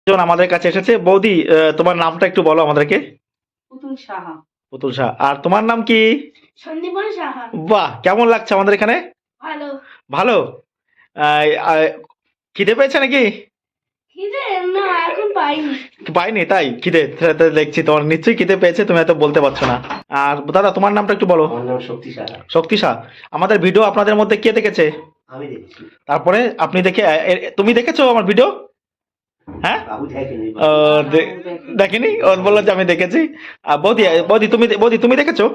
জন আমাদের কাছে এসেছে। বৌদি, তোমার নামটা একটু বলো আমাদেরকে। পুতুল সাহা। পুতুল শাহ। আর তোমার নাম কি? সন্দীপন সাহা। বাহ, কেমন লাগছে আমাদের এখানে? ভালো। ভালো। আহ, আহ, খিদে পেয়েছে নাকি? খিদে না, এখন পাইনি। পাইনি তাই খিদে তো দেখছি তোমার নিশ্চয়ই খিদে পেয়েছে, তুমি এত বলতে পারছো না। আর দাদা তোমার নামটা একটু বলো। আমার নাম শক্তি সাহা। শক্তি শাহ। আমাদের ভিডিও আপনাদের মধ্যে কে দেখেছে? আমি দেখছি। তারপরে আপনি দেখে তুমি দেখেছো আমার ভিডিও? হ্যাঁ। বাবু দেখেনি। দেখেনি, ও বললো যে আমি দেখেছি। বৌদি, বৌদি তুমি দেখেছো?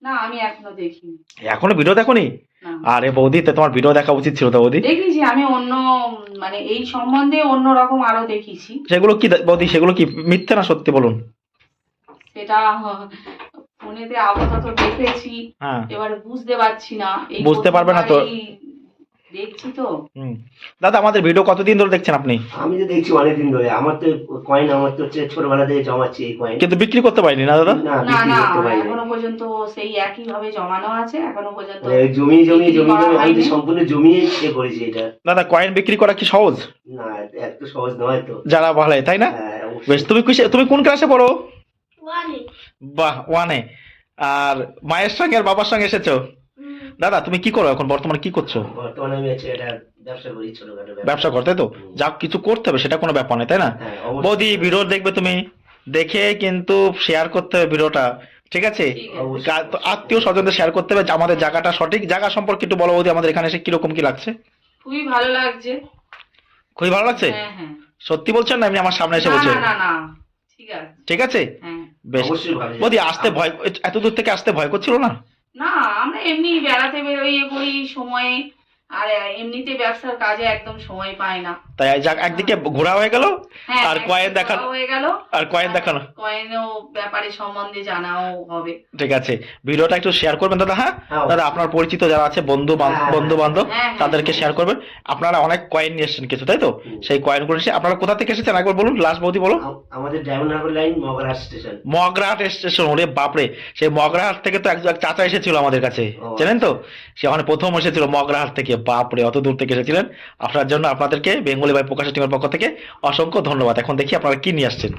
না, আমি এখনো দেখিনি। এখনো ভিডিও দেখোনি? না। আরে বৌদি, তো তোমার ভিডিও দেখা উচিত ছিল তো বৌদি। দেখেছি আমি অন্য, মানে এই সম্বন্ধে অন্য রকম আরো দেখেছি। সেগুলো কি বৌদি, সেগুলো কি মিথ্যে না সত্যি বলুন? সেটা ফোনেতে আপাতত দেখেছি। হ্যাঁ। এবারে বুঝতে পারছি না। এই বুঝতে পারবে না তো। এই দেখছি তো। দাদা আমাদের ভিডিও কতদিন ধরে দেখছেন আপনি? আমি তো দেখছি অনেকদিন ধরে। আমার তো কয়েন, আমার তো হচ্ছে ছোটবেলা থেকে জমাচ্ছি এই কয়েন। কিন্তু বিক্রি করতে পারিনি না দাদা? না, না বিক্রি না, করতে পারিনি। এখনো পর্যন্ত সেই একই ভাবে জমানো আছে, এখনো পর্যন্ত জমি জমি বিক্রি জমি করা জমি আমি তো হয়নি। সম্পূর্ণ জমিয়ে করেছি এটা। দাদা কয়েন বিক্রি করা কি সহজ? না, এত সহজ নয় তো। যারা ভালো, তাই না? হ্যাঁ, অবশ্যই। বেশ, তুমি কোন ক্লাসে পড়ো? ওয়ানে। বাহ, ওয়ানে। আর মায়ের সঙ্গে আর বাবার সঙ্গে এসেছো? দাদা তুমি কি করো এখন, বর্তমানে কি করছো? বর্তমানে আমি হচ্ছে এটা ব্যবসা করি, ছোটখাটো ব্যবসা করতে তো যা কিছু করতে হবে, সেটা কোনো ব্যাপার নেই, তাই না? হ্যাঁ, অবশ্যই। বৌদি ভিডিও দেখবে তুমি, দেখে কিন্তু শেয়ার করতে হবে ভিডিওটা, ঠিক আছে? ঠিক আছে। অবশ্যই। আত্মীয় স্বজনদের শেয়ার করতে হবে। আমাদের জায়গাটা, সঠিক জায়গা সম্পর্কে একটু বলো বৌদি, আমাদের এখানে এসে কিরকম কি লাগছে? খুবই ভালো লাগছে। খুবই ভালো লাগছে? হ্যাঁ হ্যাঁ। সত্যি বলছেন না এমনি আমার সামনে এসে না বলছেন? না না না, ঠিক আছে। ঠিক আছে, হ্যাঁ। বেশ। অবশ্যই ভালো বৌদি লাগছে। আসতে ভয়, এত দূর থেকে আসতে ভয় করছিল না? না, আমরা এমনি বেড়াতে বেরোইয়ে করি সময়ে, আর এমনিতে ব্যবসার কাজে একদম সময় পাই না। তাই যাক, একদিকে ঘোরা হয়ে গেল, হ্যাঁ, আর কয়েন দেখানো হয়ে গেল, আর কয়েন দেখানো। কয়েনও ব্যাপারে সম্বন্ধে জানাও হবে। ঠিক আছে, ভিডিওটা একটু শেয়ার করবেন দাদা। হ্যাঁ হ্যাঁ, দাদা, আপনার পরিচিত যারা আছে, বন্ধু বান্ধব, হ্যাঁ, তাদেরকে শেয়ার করবেন। আপনারা অনেক কয়েন নিয়ে এসেছেন কিছু, তাই তো? সেই কয়েনগুলো এসে আপনারা কোথা থেকে এসেছেন একবার বলুন, লাস্ট বৌদি বলো। আমাদের diamond Harbour line, Magrahat station. Magrahat station. ওরে বাপরে, সেই মগরাহাট থেকে তো এক চাচা এসেছিল আমাদের কাছে, ও। জানেন তো? সে ওখানে প্রথম এসেছিল মগরাহাট থেকে। বাপরে, অত দূর থেকে এসেছিলেন। আপনার জন্য আপনাদেরকে বেঙ্গলি ভাই প্রকাশের টিমের পক্ষ থেকে অসংখ্য ধন্যবাদ। এখন দেখি আপনারা কি নিয়ে আসছেন।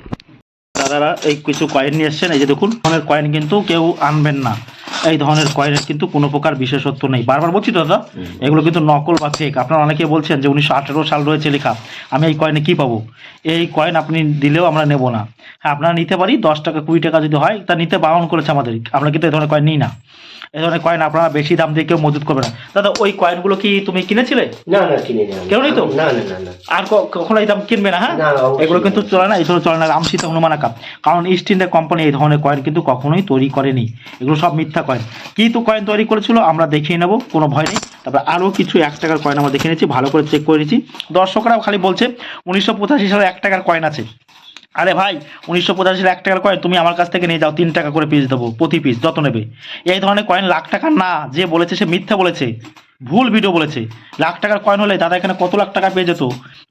দাদারা এই কিছু কয়েন নিয়ে এসছেন, এই যে দেখুন। ধরনের কয়েন কিন্তু কেউ আনবেন না, এই ধরনের কয়েনের কিন্তু কোনো প্রকার বিশেষত্ব নেই। বারবার বলছি তো দাদা, এগুলো কিন্তু নকল বা ফেক। আপনারা অনেকে বলছেন যে 1918 সাল রয়েছে লেখা, আমি এই কয়েনে কি পাবো? এই কয়েন আপনি দিলেও আমরা নেব না। হ্যাঁ, আপনারা নিতে পারি, 10 টাকা 20 টাকা যদি হয় তা নিতে বারণ করেছে আমাদের। আমরা কিন্তু এই ধরনের কয়েন নিই না। এই ধরনের কয়েন আপনারা বেশি দাম দিয়ে কেউ মজুত করবে না। দাদা ওই কয়েনগুলো কি তুমি কিনেছিলে? না না, কিনে নি। কেউ নেই তো? না না না না। আর কখনো এই দাম কিনবে না। হ্যাঁ, না, অবশ্যই এগুলো কিন্তু না। চলে না, এই ধরনের চলে না। রামসীতা হনুমান আঁকা, কারণ ইস্ট ইন্ডিয়া কোম্পানি এই ধরনের কয়েন কিন্তু কখনোই তৈরি করেনি। এগুলো সব মিথ্যা কয়েন। কি তো কয়েন তৈরি করেছিল আমরা দেখিয়ে নেবো, কোনো ভয় নেই। তারপর আরও কিছু 1 টাকার কয়েন আমরা দেখে নিয়েছি, ভালো করে চেক করে নিয়েছি। দর্শকরাও খালি বলছে 1985 সালে 1 টাকার কয়েন আছে। আরে ভাই, 1985 সালে 1 টাকার কয়েন তুমি আমার কাছ থেকে নিয়ে যাও, 3 টাকা করে পিস দেবো, প্রতি পিস যত নেবে। এই ধরনের কয়েন লাখ টাকার না। যে বলেছে সে মিথ্যা বলেছে, ভুল ভিডিও বলেছে। লাখ টাকার কয়েন হলে দাদা এখানে কত লাখ টাকা পেয়ে যেত,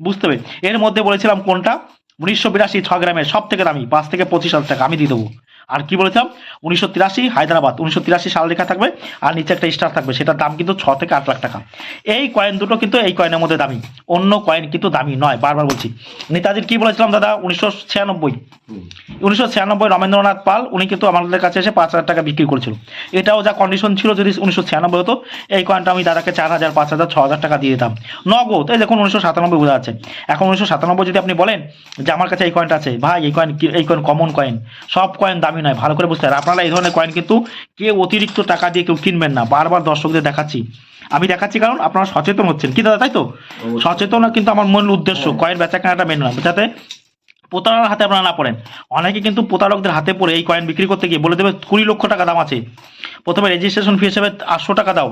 বুঝতে হবে। এর মধ্যে বলেছিলাম কোনটা 1982 6 গ্রামের সব থেকে দামি, 5 থেকে 25 হাজার টাকা আমি দিয়ে দেবো। আর কি বলেছিলাম, 1983 হায়দ্রাবাদ, 1983 সাল লেখা থাকবে, আর নিচে একটা স্টার থাকবে, সেটার দাম কিন্তু 6 থেকে 8 লাখ টাকা। এই কয়েন দুটো কিন্তু এই কয়েনের মধ্যে দামি, অন্য কয়েন কিন্তু দামি নয়। বারবার বলছি। নেতাজির কি বলেছিলাম দাদা, 1996 রমেন্দ্রনাথ পাল, উনি কিন্তু আমাদের কাছে এসে 5,000 টাকা বিক্রি করেছিল। এটাও যা কন্ডিশন ছিল, যদি 1996 হতো, এই কয়েনটা আমি দাদাকে 4,000 5,000 6,000 টাকা দিয়ে দিতাম নগদ। এই দেখুন 1997 বোঝা যাচ্ছে। এখন 1997 যদি আপনি বলেন যে আমার কাছে এই কয়েনটা আছে, ভাই এই কয়েন কমন কয়েন, সব কয়েন দামি নয়, ভালো করে বুঝতে হবে। আপনারা এই ধরনের কয়েন কিন্তু কেউ অতিরিক্ত টাকা দিয়ে কেউ কিনবেন না। বারবার দর্শকদের দেখাচ্ছি, আমি দেখাচ্ছি, কারণ আপনারা সচেতন হচ্ছেন কি দাদা, তাই তো? সচেতন কিন্তু আমার মূল উদ্দেশ্য, কয়েন বেচা কেনাটা মেন নয়, যাতে প্রতারণার হাতে আপনারা না পড়েন। অনেকে কিন্তু প্রতারকদের হাতে পড়ে এই কয়েন বিক্রি করতে গিয়ে বলে দেবে 20 লক্ষ টাকা দাম আছে, প্রথমে রেজিস্ট্রেশন ফি হিসেবে 800 টাকা দাও,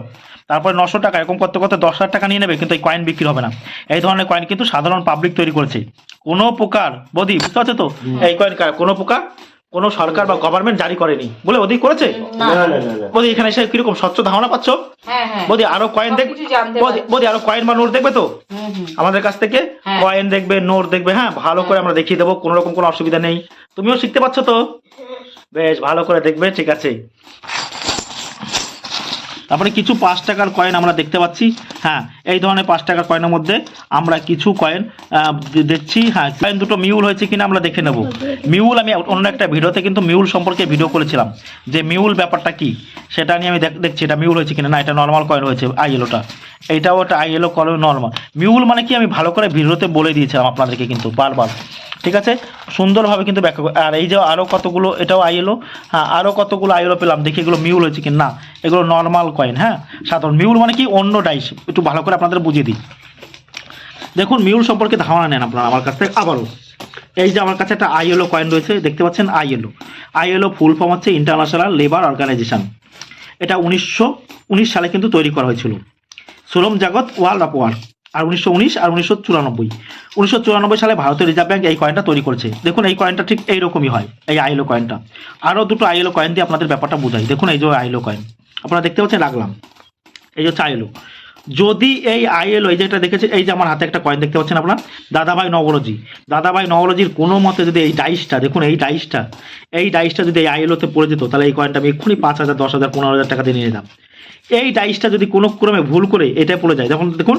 তারপরে 900 টাকা, এরকম করতে করতে 10,000 টাকা নিয়ে নেবে, কিন্তু এই কয়েন বিক্রি হবে না। এই ধরনের কয়েন কিন্তু সাধারণ পাবলিক তৈরি করেছে। কোনো প্রকার, বৌদি বুঝতে পারছো তো, এই কয়েন কোনো প্রকার কোনো সরকার বা গভর্নমেন্ট জারি করেনি বলে ওদি করেছে। না না না না। বৌদি এখানে এসে কিরকম স্বচ্ছ ধারণা পাচ্ছ? হ্যাঁ হ্যাঁ। বৌদি আরো কয়েন দেখবে, সবকিছু জানতে পারছি। বৌদি আরো কয়েন বা নোট দেখবে তো আমাদের কাছ থেকে? হ্যাঁ। কয়েন দেখবে, নোট দেখবে, হ্যাঁ, ভালো করে আমরা দেখিয়ে দেবো, কোনো রকম কোনো অসুবিধা নেই। তুমিও শিখতে পারছো তো? বেশ ভালো করে দেখবে, ঠিক আছে। তারপরে কিছু 5 টাকার কয়েন আমরা দেখতে পাচ্ছি। হ্যাঁ, এই ধরনের 5 টাকার কয়েনের মধ্যে আমরা কিছু কয়েন দেখছি। হ্যাঁ, কয়েন দুটো মিউল হয়েছে কিনা আমরা দেখে নেব। মিউল আমি অন্য একটা ভিডিওতে কিন্তু মিউল সম্পর্কে ভিডিও করেছিলাম, যে মিউল ব্যাপারটা কি সেটা নিয়ে আমি দেখছি এটা মিউল হয়েছে কিনা। না, এটা নর্মাল কয়েন হয়েছে আইএলওটা, এইটাও একটা আইএলও কয়েন নর্মাল। মিউল মানে কি আমি ভালো করে ভিডিওতে বলে দিয়েছিলাম আপনাদেরকে কিন্তু বারবার, ঠিক আছে, সুন্দরভাবে কিন্তু ব্যাখ্যা। আর এই যে আরও কতগুলো, এটাও আইএলও। হ্যাঁ, আরও কতগুলো আইএলও পেলাম, দেখি এগুলো মিউল হয়েছে কি না। এগুলো নর্মাল কয়েন। হ্যাঁ, সাধারণ। মিউল মানে কি অন্য ডাইস, একটু ভালো করে আপনাদের বুঝিয়ে দিই। দেখুন, মিউল সম্পর্কে ধারণা নেন আপনারা আমার কাছ থেকে আবারও। এই যে আমার কাছে একটা আইএলও কয়েন রয়েছে, দেখতে পাচ্ছেন আইএলও ফুল ফর্ম হচ্ছে ইন্টারন্যাশনাল লেবার অর্গানাইজেশন। এটা 1919 সালে কিন্তু তৈরি করা হয়েছিল, শ্রম জগৎ ওয়ার্ল্ড অফ ওয়ার্ক। আর 1919 আর 1994 সালে ভারতীয় রিজার্ভ ব্যাংক এই কয়েনটা তৈরি করেছে। দেখুন, এই কয়েনটা ঠিক এইরকমই হয়, এই আইএলও কয়েনটা। আরও দুটো আইএলও কয়েন দিয়ে আপনাদের ব্যাপারটা বোঝাই। দেখুন, এই যে আইএলও কয়েন আপনারা দেখতে পাচ্ছেন, রাখলাম। এই হচ্ছে আইএলও। যদি এই আইএলও, এই যে এটা দেখেছেন, এই যে আমার হাতে একটা কয়েন দেখতে পাচ্ছেন আপনার, দাদাভাই নবরোজির কোনো মতে যদি এই ডাইসটা, দেখুন এই ডাইসটা যদি এই আইএলওতে পড়ে যেত, তাহলে এই কয়েনটা আমি এক্ষুনি 5,000, 10,000, 15,000 টাকা দিয়ে নিয়ে যেতাম। এই ডাইসটা যদি কোনো ক্রমে ভুল করে এটাই পড়ে যায়, যখন দেখুন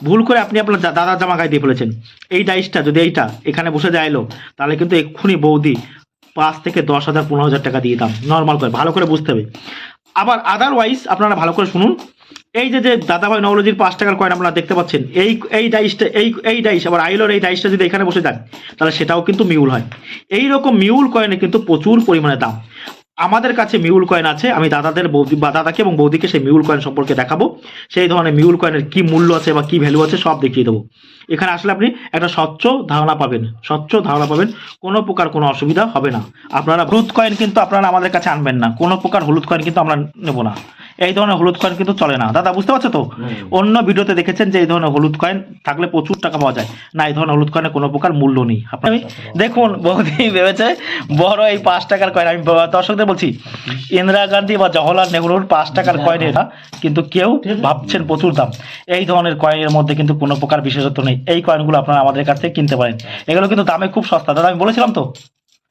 ভুল করে আপনি আপনার দাদার জামা গায়ে দিয়ে ফেলেছেন, এই ডাইসটা যদি এইটা এখানে বসে যায় এলো, তাহলে কিন্তু এক্ষুনি বৌদি 5 থেকে 10,000, 15,000 টাকা দিয়ে দাম নর্মাল করে, ভালো করে বুঝতে হবে। আবার আদারওয়াইজ আপনারা ভালো করে শুনুন, এই যে দাদাভাই নবরোজির 5 টাকার কয়েন আপনারা দেখতে পাচ্ছেন, এই ডাইসটা, এই ডাইস, আবার আইএলওর এই ডাইসটা যদি এখানে বসে যায়, তাহলে সেটাও কিন্তু মিউল হয়। এই রকম মিউল কয়েনে কিন্তু প্রচুর পরিমাণে দাম। আমাদের কাছে মিউল কয়েন আছে, আমি দাদাকে এবং বৌদিকে সেই মিউল কয়েন সম্পর্কে দেখাবো। সেই ধরনের মিউল কয়েনের কি মূল্য আছে বা কি ভ্যালু আছে সব দেখিয়ে দেবো। এখানে আসলে আপনি একটা স্বচ্ছ ধারণা পাবেন, কোনো প্রকার কোনো অসুবিধা হবে না। আপনারা হলুদ কয়েন কিন্তু আপনারা আমাদের কাছে আনবেন না, কোনো প্রকার হলুদ কয়েন কিন্তু আমরা নেব না। এই ধরনের হলুদ কয়েন কিন্তু চলে না, দাদা বুঝতে পারছো তো? অন্য ভিডিওতে দেখেছেন যে এই ধরনের হলুদ কয়েন থাকলে প্রচুর টাকা পাওয়া যায়, না এই ধরনের হলুদ কয়েনের কোনো প্রকার মূল্য নেই। আপনি দেখুন, বৌদি ভেবেছে বড় এই 5 টাকার কয়েন। আমি দর্শকদের বলছি, ইন্দিরা গান্ধী বা জওহরলাল নেহরুর 5 টাকার কয়েন এটা, কিন্তু কেউ ভাবছেন প্রচুর দাম। এই ধরনের কয়েনের মধ্যে কিন্তু কোনো প্রকার বিশেষত্ব নেই। এই কয়েনগুলো আপনারা আমাদের কাছ থেকে কিনতে পারেন, এগুলো কিন্তু দামে খুব সস্তা। দাদা আমি বলেছিলাম তো,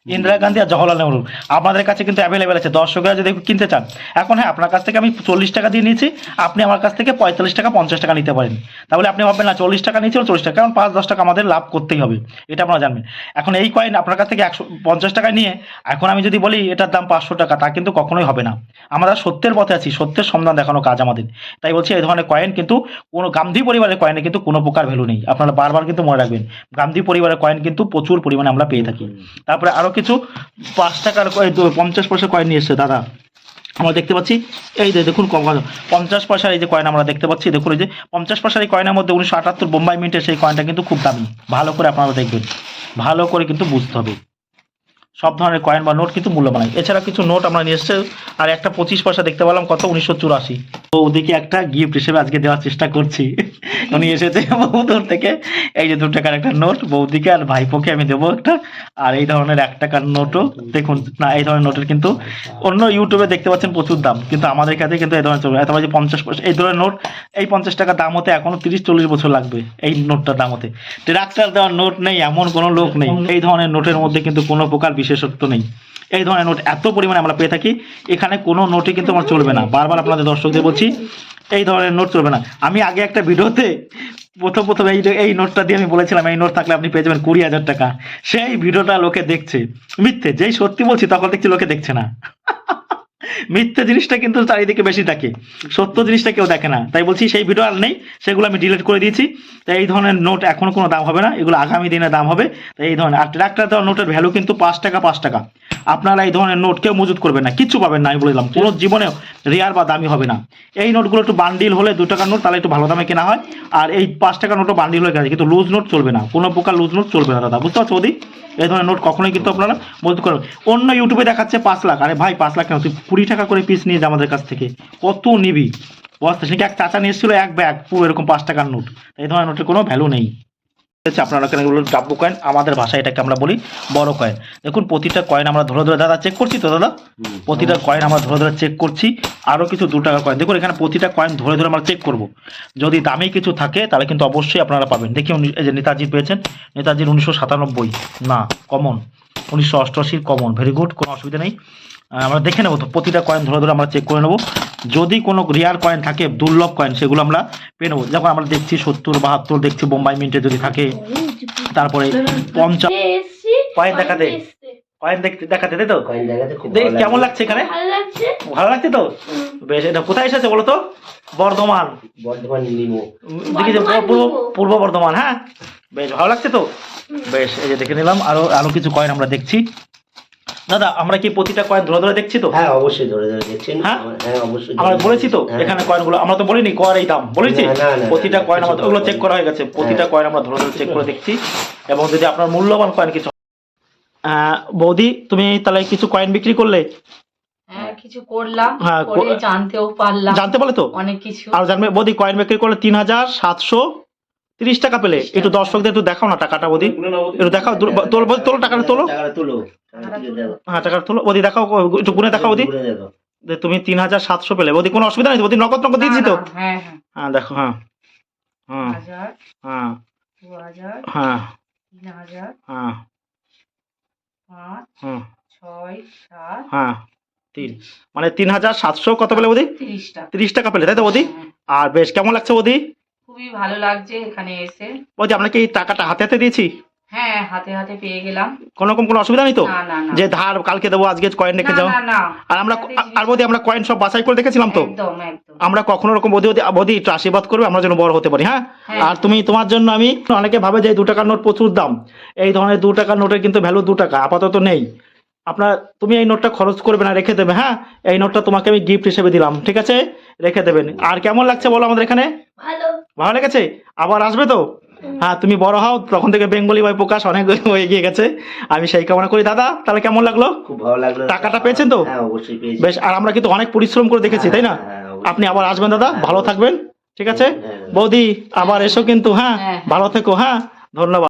ইন্দিরা গান্ধী আর জওহরলাল নেহরু আপনাদের কাছে কিন্তু অ্যাভেলেবেল আছে, দর্শকরা যদি কিনতে চান। এখন হ্যাঁ, আপনার কাছ থেকে আমি 40 টাকা দিয়ে নিয়েছি, আপনি আমার কাছ থেকে 45 টাকা, 50 টাকা নিতে পারেন। তাহলে আপনি ভাববেন না 40 টাকা নিয়েছি, 40 টাকা, কারণ 5-10 টাকা আমাদের লাভ করতেই হবে, এটা আপনারা জানবেন। এখন এই কয়েন আপনার কাছ থেকে 150 টাকায় নিয়ে এখন আমি যদি বলি এটার দাম 500 টাকা, তা কিন্তু কখনোই হবে না। আমরা সত্যের পথে আছি, সত্যের সন্ধান দেখানো কাজ আমাদের। তাই বলছি, এই ধরনের কয়েন কিন্তু কোনো গান্ধী পরিবারের কয়েনে কিন্তু কোনো প্রকার ভ্যালু নেই। আপনারা বারবার কিন্তু মনে রাখবেন, গান্ধী পরিবারের কয়েন কিন্তু প্রচুর পরিমাণে আমরা পেয়ে থাকি। তারপরে আরও কিছু 5 টাকার 50 পয়সা কয়েন নিয়ে এসছে দাদা, আমরা দেখতে পাচ্ছি। এই যে দেখুন, 50 পয়সার এই যে কয়েন আমরা দেখতে পাচ্ছি। দেখুন, এই যে 50 পয়সার এই কয়েনের মধ্যে 1978 বোম্বাই মিন্টের সেই কয়েনটা কিন্তু খুব দামি। ভালো করে আপনারা দেখবেন, ভালো করে কিন্তু বুঝতে হবে। সব ধরনের কয়েন বা নোট কিন্তু মূল্যবান। এছাড়া কিছু নোট আমরা নিয়ে এসেছি, আর একটা 25 পয়সা দেখতে পেলাম, কত, 1984। তো ওদিকে একটা গিফট হিসেবে আজকে দেওয়ার চেষ্টা করছি। উনি এসেছে বহু দূর থেকে। এই যে 2 টাকার একটা নোট বৌদিকে আর ভাইপোকে আমি দেবো একটা। আর এই ধরনের 1 টাকার নোটও দেখুন, না এই ধরনের নোটের কিন্তু অন্য ইউটিউবে দেখতে পাচ্ছেন প্রচুর দাম, কিন্তু আমাদের কাছে কিন্তু এই ধরনের চলবে। এত যে 50 পয়সা এই ধরনের নোট, এই 50 টাকার দাম হতে এখনো 30-40 বছর লাগবে। এই নোটটার দাম হতে ট্রাক্টর দেওয়ার নোট নেই এমন কোনো লোক নেই। এই ধরনের নোটের মধ্যে কিন্তু কোনো প্রকার বিশেষত্ব নেই। এই ধরনের নোট এত পরিমাণে আমরা পেয়ে থাকি, এখানে কোনো নোটই কিন্তু আমার চলবে না। বারবার আপনাদের দর্শকদের বলছি, এই ধরনের নোট চলবে না। আমি আগে একটা ভিডিওতে প্রথম এই নোটটা দিয়ে আমি বলেছিলাম, এই নোট থাকলে আপনি পেয়ে যাবেন 20,000 টাকা। সেই ভিডিওটা লোকে দেখছে মিথ্যে, যেই সত্যি বলছি তখন দেখছি লোকে দেখছে না। মিথ্যে জিনিসটা কিন্তু চারিদিকে বেশি থাকে, সত্য জিনিসটা কেউ দেখে না। তাই বলছি, সেই ভিডিও আর নেই, সেগুলো আমি ডিলিট করে দিয়েছি। তাই এই ধরনের নোট এখনো কোনো দাম হবে না, এগুলো আগামী দিনে দাম হবে। তাই এই ধরনের, আর ট্রাক্টর দেওয়ার নোটের ভ্যালু কিন্তু 5 টাকা, 5 টাকা। আপনারা এই ধরনের নোট কেউ মজুত করবেন না, কিচ্ছু পাবেন না। আমি বললাম, কোনো জীবনেও রেয়ার বা দামি হবে না। এই নোটগুলো একটু বান্ডিল হলে 2 টাকার নোট, তাহলে একটু ভালো দামে কেনা হয়। আর এই 5 টাকার নোটও বান্ডিল হয়ে গেছে, কিন্তু লুজ নোট চলবে না, কোনো প্রকার লুজ নোট চলবে না দাদা, বুঝতে পারছো? ওদি এই ধরনের নোট কখনোই কিন্তু আপনারা মজুত করবেন। অন্য ইউটিউবে দেখাচ্ছে 5 লাখ, আরে ভাই 5 লাখ কেন, তুই 20 টাকা করে পিস নিয়ে যা আমাদের কাছ থেকে, কত নিবি বস্তা। সেটা এক চাচা নিয়ে এসেছিল, এক ব্যাগ পুরো এরকম 5 টাকার নোট। এই ধরনের নোটের কোনো ভ্যালু নেই। আপনারা কেন এগুলো ডাব্বু কয়েন, আমাদের ভাষায় এটাকে আমরা বলি বড় কয়েন। দেখুন, প্রতিটা কয়েন আমরা ধরে ধরে দাদা চেক করছি তো দাদা, প্রতিটা কয়েন আমরা ধরে ধরে চেক করছি। আরও কিছু 2 টাকার কয়েন দেখুন, এখানে প্রতিটা কয়েন ধরে ধরে আমরা চেক করব। যদি দামি কিছু থাকে তাহলে কিন্তু অবশ্যই আপনারা পাবেন। দেখি, এই যে নেতাজি পেয়েছেন, নেতাজির 1997 না কমন, 1988 কমন, ভেরি গুড, কোনো অসুবিধা নেই। আমরা দেখে নেবো তো, প্রতিটা কয়েন ধরে ধরে আমরা চেক করে নেবো। যদি কোনো রেয়ার কয়েন থাকে, দুর্লভ কয়েন, সেগুলো আমরা পেয়ে নেবো। যখন আমরা দেখছি 70, 72 দেখছি বোম্বাই মিন্টে যদি থাকে, তারপরে 50 এসছি কয়েন দেখাতে, এসছে। কয়েন দেখাতে, তাই তো? কয়েন দেখাতে খুব দেখ ভালো কেমন লাগে। লাগছে এখানে? ভালো লাগছে। ভালো লাগছে তো? বেশ, এটা কোথায় এসেছে বলো তো? বর্ধমান, বর্ধমান নিমো। দেখি যে বর্ধমান পূর্ব নিমো। পূর্ব বর্ধমান। হ্যাঁ, বেশ ভালো লাগছে তো? বেশ, এই যে দেখে নিলাম। আরো কিছু কয়েন আমরা দেখছি। দাদা, আমরা কি প্রতিটা কয়েন ধরে ধরে দেখছি তো? হ্যাঁ অবশ্যই ধরে ধরে দেখছেন। হ্যাঁ? হ্যাঁ অবশ্যই আমরা ধরে বলেছি তো হ্যাঁ। এখানে কয়েনগুলো, আমরা তো বলিনি কয়ের এই দাম, বলেছি? না, না, না, প্রতিটা না, কয়েন আমরা কিছু ওগুলো করা চেক করা হয়ে গেছে। প্রতিটা হ্যাঁ। কয়েন আমরা ধরে ধরে চেক করে দেখছি। এবং যদি আপনার মূল্যবান কয়েন কিছু, বৌদি তুমি তাহলে কিছু কয়েন বিক্রি করলে? হ্যাঁ কিছু করলাম, হ্যাঁ, করে জানতেও পারলাম জানতে পারলে তো? অনেক কিছু। আর জানবে বৌদি, কয়েন বিক্রি করলে 3730 টাকা পেলে। একটু দর্শকদের একটু দেখাও না টাকাটা বৌদি, একটু দেখাও। তোলো বৌদি, তোলো টাকাটা তোলো। টাকাটা তোলো। হ্যাঁ, টাকাটা তোলো বৌদি, দেখাও একটু গুনে দেখাও বৌদি। ঘুরে দেখো। যে তুমি 3700 পেলে বৌদি, কোনো অসুবিধা নেই তো বৌদি? নগদ নগদ দিয়েছি তো? না, হ্যাঁ হ্যাঁ, হ্যাঁ দেখো, হ্যাঁ হ্যাঁ 1000, হ্যাঁ 2000, হ্যাঁ 3000, হ্যাঁ 5, হ্যাঁ 6, 7, হ্যাঁ 3, মানে 3700 কত পেলে বৌদি? 30 টাকা। 30 টাকা পেলে, তাই তো বৌদি? হ্যাঁ, আর বেশ, কেমন লাগছে বৌদি? খুবই ভালো লাগছে এখানে এসে। বৌদি, আমরা কি এই টাকাটা হাতে হাতে দিয়েছি? হ্যাঁ, হাতে হাতে পেয়ে গেলাম। কোনো রকম কোনো অসুবিধা নেই তো? না না না, যে ধার কালকে দেবো, আজকে কয়েন রেখে না যাও? না না, আর আমরা, আর বৌদি আমরা কয়েন সব বাছাই করে দেখেছিলাম তো? একদম একদম। আমরা কখনো রকম বৌদি বৌদি একটু আশীর্বাদ করবে, আমরা যেন বড় হতে পারি। হ্যাঁ, হ্যাঁ। আর তুমি, তোমার জন্য আমি, অনেকে ভাবে যে 2 টাকার নোট প্রচুর দাম, এই ধরনের 2 টাকার নোটের কিন্তু ভ্যালু 2 টাকা আপাতত নেই। আপনার, তুমি এই নোটটা খরচ করবে না, রেখে দেবে। হ্যাঁ, এই নোটটা তোমাকে আমি গিফট হিসেবে দিলাম, ঠিক আছে? রেখে দেবেন। আর কেমন লাগছে বলো আমাদের এখানে? ভালো। ভালো লেগেছে? আবার আসবে তো? হ্যাঁ, তুমি বড় হও, তখন থেকে বেঙ্গলি বই প্রকাশ অনেক এগিয়ে গেছে, আমি সেই কামনা করি। দাদা, তাহলে কেমন লাগলো? খুব ভালো লাগলো। টাকাটা পেয়েছেন তো? হ্যাঁ অবশ্যই পেয়েছি। বেশ, আর আমরা কিন্তু অনেক পরিশ্রম করে দেখেছি, তাই না? হ্যাঁ, অবশ্যই। আপনি আবার আসবেন দাদা, ভালো থাকবেন, ঠিক আছে? হ্যাঁ। বৌদি, আবার এসো কিন্তু। হ্যাঁ, হ্যাঁ। ভালো থেকো। হ্যাঁ, ধন্যবাদ।